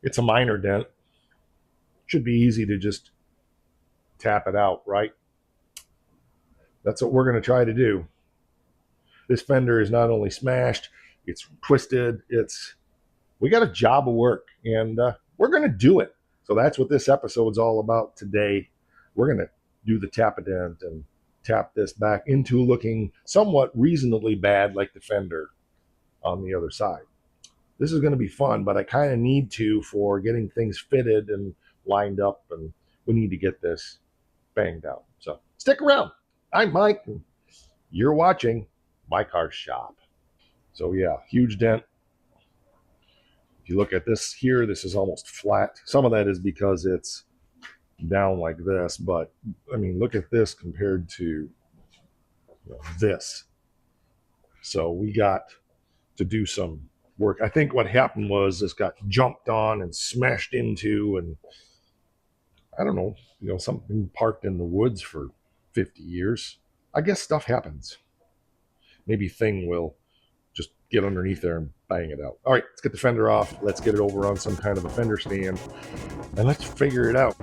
It's a minor dent. Should be easy to just tap it out, right? That's what we're going to try to do. This fender is not only smashed, it's twisted. We got a job of work, and we're going to do it. So that's what this episode's all about today. We're going to do the tap-a-dent and tap this back into looking somewhat reasonably bad like the fender on the other side. This is going to be fun, but I kind of need to for getting things fitted and lined up, and we need to get this banged out. So stick around. I'm Mike, and you're watching My Car Shop. So yeah, huge dent. If you look at this here, this is almost flat. Some of that is because it's down like this, but I mean, look at this compared to this. So we got to do some work. I think what happened was this got jumped on and smashed into, and I don't know, something parked in the woods for 50 years. I guess stuff happens. Maybe Thing will just get underneath there and bang it out. All right, let's get the fender off. Let's get it over on some kind of a fender stand, and let's figure it out.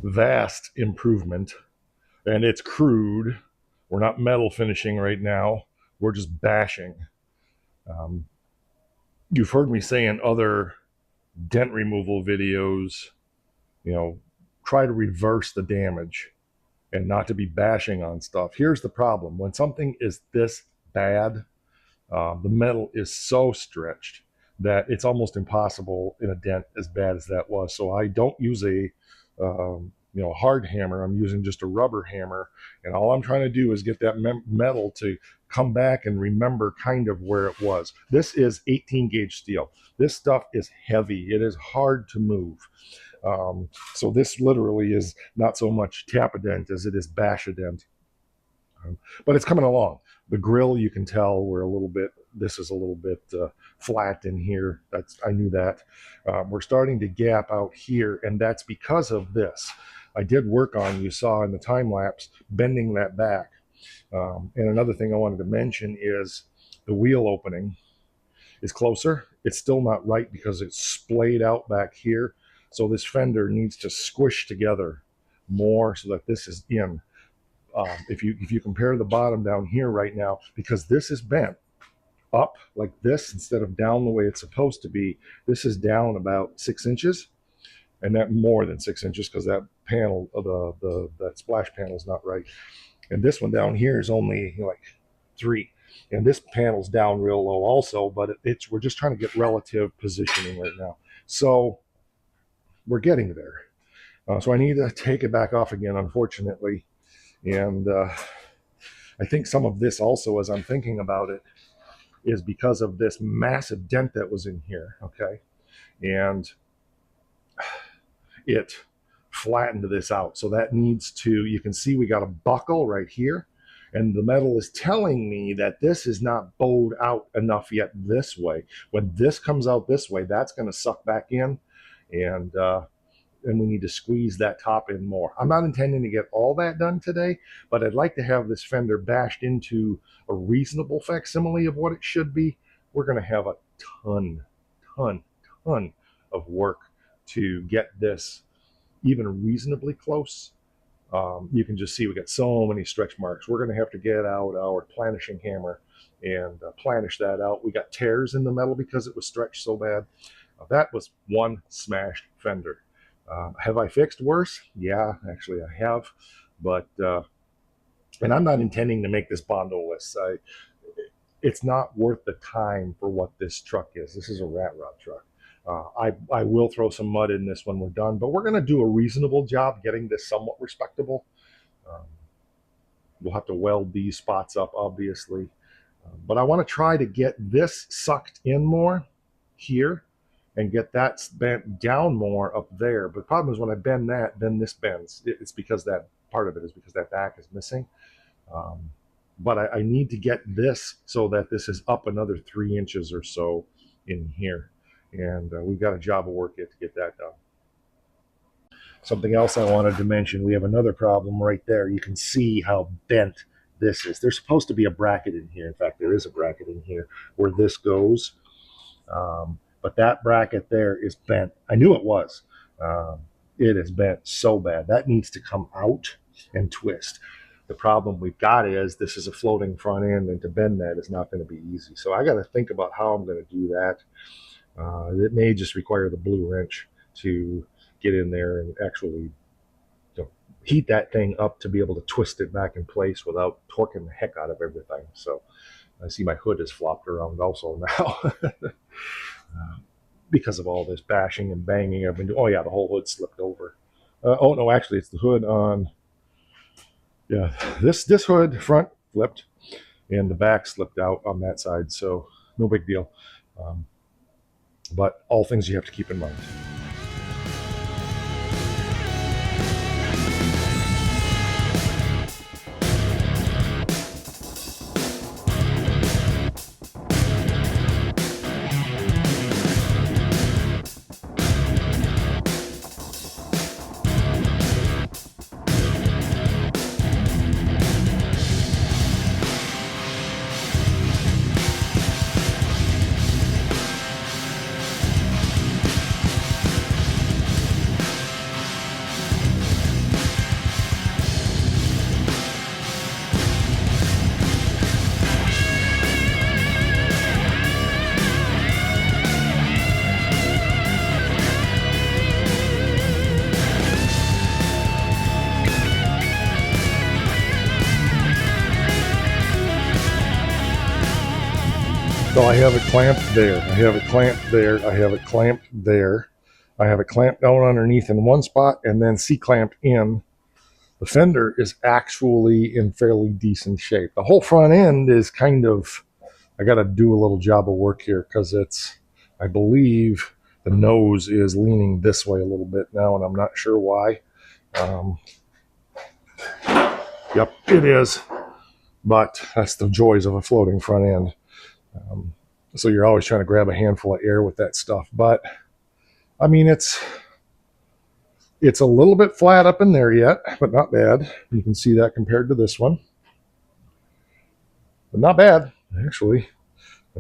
Vast improvement, and it's crude. We're not metal finishing right now. We're just bashing. Um, you've heard me say in other dent removal videos, try to reverse the damage and not to be bashing on stuff. Here's the problem. When something is this bad, the metal is so stretched that it's almost impossible in a dent as bad as that was. So I don't use a hard hammer. I'm using just a rubber hammer, and all I'm trying to do is get that metal to come back and remember kind of where it was. This is 18 gauge steel. This stuff is heavy. It is hard to move. So this literally is not so much tap-a-dent as it is bash-a-dent. But it's coming along. The grill, you can tell this is a little bit flat in here. I knew that. We're starting to gap out here, and that's because of this. I did work on, you saw in the time lapse, bending that back. And another thing I wanted to mention is the wheel opening is closer. It's still not right because it's splayed out back here. So this fender needs to squish together more so that this is in. If you compare the bottom down here right now, because this is bent up like this instead of down the way it's supposed to be, this is down about 6 inches, and that more than 6 inches because that panel of that splash panel is not right. And this one down here is only like 3. And this panel's down real low also, but we're just trying to get relative positioning right now. So we're getting there. So I need to take it back off again, unfortunately. And I think some of this also, as I'm thinking about it, is because of this massive dent that was in here, okay? And it flattened this out. So that needs to, you can see we got a buckle right here. And the metal is telling me that this is not bowed out enough yet this way. When this comes out this way, that's going to suck back in, and we need to squeeze that top in more. I'm not intending to get all that done today, but I'd like to have this fender bashed into a reasonable facsimile of what it should be. We're going to have a ton of work to get this even reasonably close. You can just see we got so many stretch marks. We're going to have to get out our planishing hammer and planish that out. We got tears in the metal because it was stretched so bad. That was one smashed fender. Have I fixed worse? Yeah, actually I have. But, and I'm not intending to make this Bondo-less. It's not worth the time for what this truck is. This is a rat rod truck. I will throw some mud in this when we're done, but we're going to do a reasonable job getting this somewhat respectable. We'll have to weld these spots up, obviously. But I want to try to get this sucked in more here and get that bent down more up there. But the problem is when I bend that, then this bends. It's because that part of it is because that back is missing. But I need to get this so that this is up another 3 inches or so in here. And we've got a job of work yet to get that done. Something else I wanted to mention, we have another problem right there. You can see how bent this is. There's supposed to be a bracket in here. In fact, there is a bracket in here where this goes. But that bracket there is bent. I knew it was. It is bent so bad. That needs to come out and twist. The problem we've got is this is a floating front end, and to bend that is not going to be easy. So I got to think about how I'm going to do that. It may just require the blue wrench to get in there and actually heat that thing up to be able to twist it back in place without torquing the heck out of everything. So I see my hood is flopped around also now. Because of all this bashing and banging I've been doing. Oh yeah, the whole hood slipped over. Oh no, actually it's the hood on, yeah, this hood front flipped and the back slipped out on that side, so no big deal. But all things you have to keep in mind. So I have it clamped there. I have it clamped there. I have it clamped there. I have it clamped down underneath in one spot and then C-clamped in. The fender is actually in fairly decent shape. The whole front end is kind of, I got to do a little job of work here because it's, I believe the nose is leaning this way a little bit now, and I'm not sure why. Yep, it is. But that's the joys of a floating front end. So you're always trying to grab a handful of air with that stuff. But I mean, it's It's a little bit flat up in there yet, but not bad. You can see that compared to this one. But not bad, actually.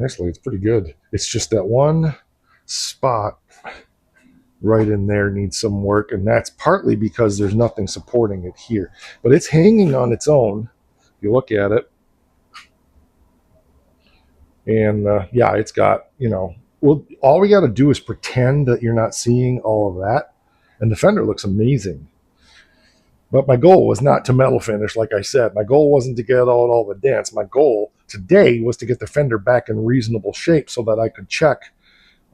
Actually, it's pretty good. It's just that one spot right in there needs some work, and that's partly because there's nothing supporting it here. But it's hanging on its own. If you look at it, and yeah, it's got, well, all we got to do is pretend that you're not seeing all of that, and the fender looks amazing. But my goal was not to metal finish, like I said. My goal wasn't to get out all the dents. My goal today was to get the fender back in reasonable shape so that I could check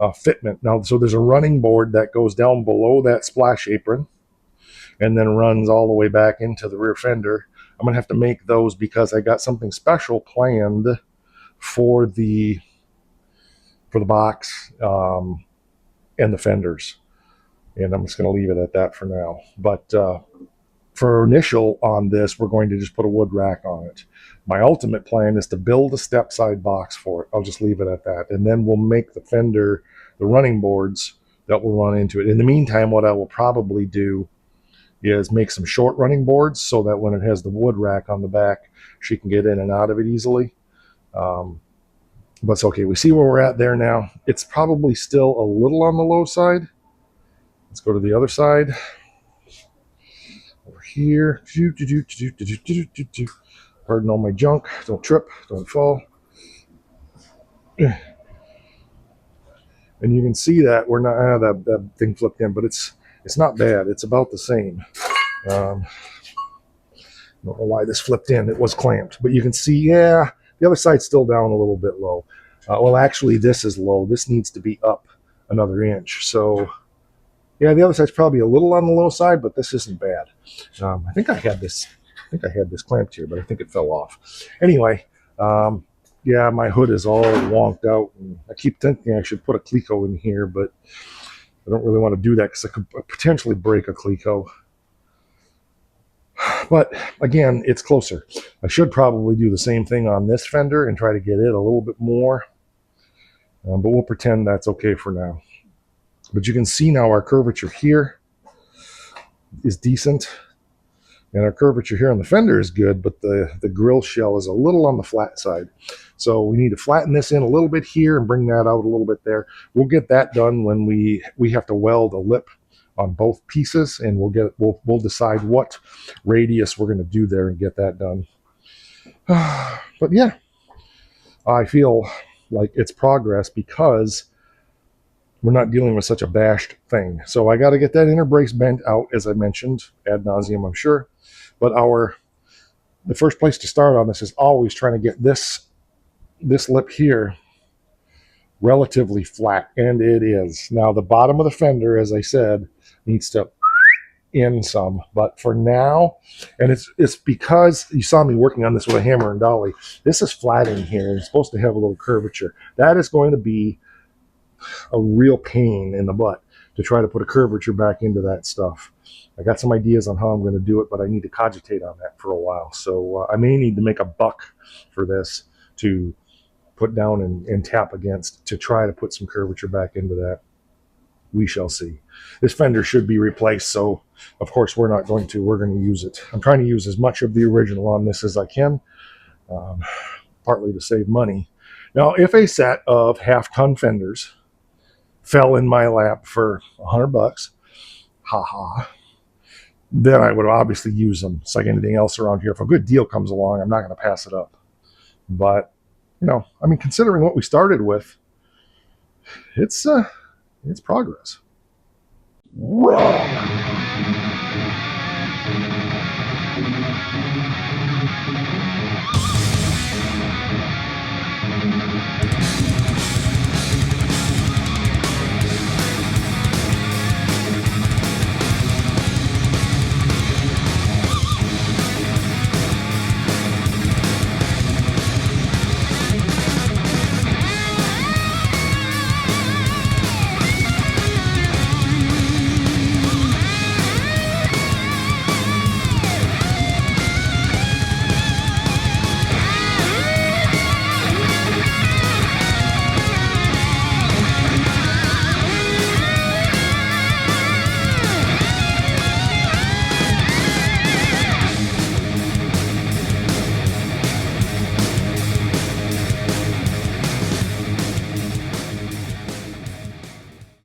fitment. Now, so there's a running board that goes down below that splash apron and then runs all the way back into the rear fender. I'm going to have to make those because I got something special planned for the box and the fenders. And I'm just going to leave it at that for now. But for initial on this, we're going to just put a wood rack on it. My ultimate plan is to build a step side box for it. I'll just leave it at that. And then we'll make the fender, the running boards that will run into it. In the meantime, what I will probably do is make some short running boards so that when it has the wood rack on the back, she can get in and out of it easily. But it's okay. We see where we're at there now. It's probably still a little on the low side. Let's go to the other side. Over here. Pardon all my junk. Don't trip. Don't fall. And you can see that we're not that thing flipped in, but it's not bad. It's about the same. I don't know why this flipped in. It was clamped, but you can see, yeah, the other side's still down a little bit low. Well, actually, this is low. This needs to be up another inch. So, yeah, the other side's probably a little on the low side, but this isn't bad. I think I had this clamped here, but I think it fell off. Anyway, yeah, my hood is all wonked out, and I keep thinking I should put a Cleco in here, but I don't really want to do that because I could potentially break a Cleco. But again, it's closer. I should probably do the same thing on this fender and try to get it a little bit more. But we'll pretend that's okay for now. But you can see now our curvature here is decent. And our curvature here on the fender is good, but the grill shell is a little on the flat side. So we need to flatten this in a little bit here and bring that out a little bit there. We'll get that done when we have to weld a lip on both pieces, and we'll decide what radius we're going to do there and get that done. But yeah, I feel like it's progress because we're not dealing with such a bashed thing. So I got to get that inner brace bent out, as I mentioned, ad nauseum, I'm sure. But the first place to start on this is always trying to get this lip here relatively flat, and it is. Now the bottom of the fender, as I said, needs to in some, but for now, and it's because you saw me working on this with a hammer and dolly, this is flat in here and it's supposed to have a little curvature. That is going to be a real pain in the butt to try to put a curvature back into that stuff. I got some ideas on how I'm going to do it, but I need to cogitate on that for a while. So I may need to make a buck for this to put down and tap against to try to put some curvature back into that. We shall see. This fender should be replaced, so of course we're not going to. We're going to use it. I'm trying to use as much of the original on this as I can, partly to save money. Now, if a set of half-ton fenders fell in my lap for $100, haha, then I would obviously use them. It's like anything else around here. If a good deal comes along, I'm not going to pass it up. But, I mean, considering what we started with, it's progress.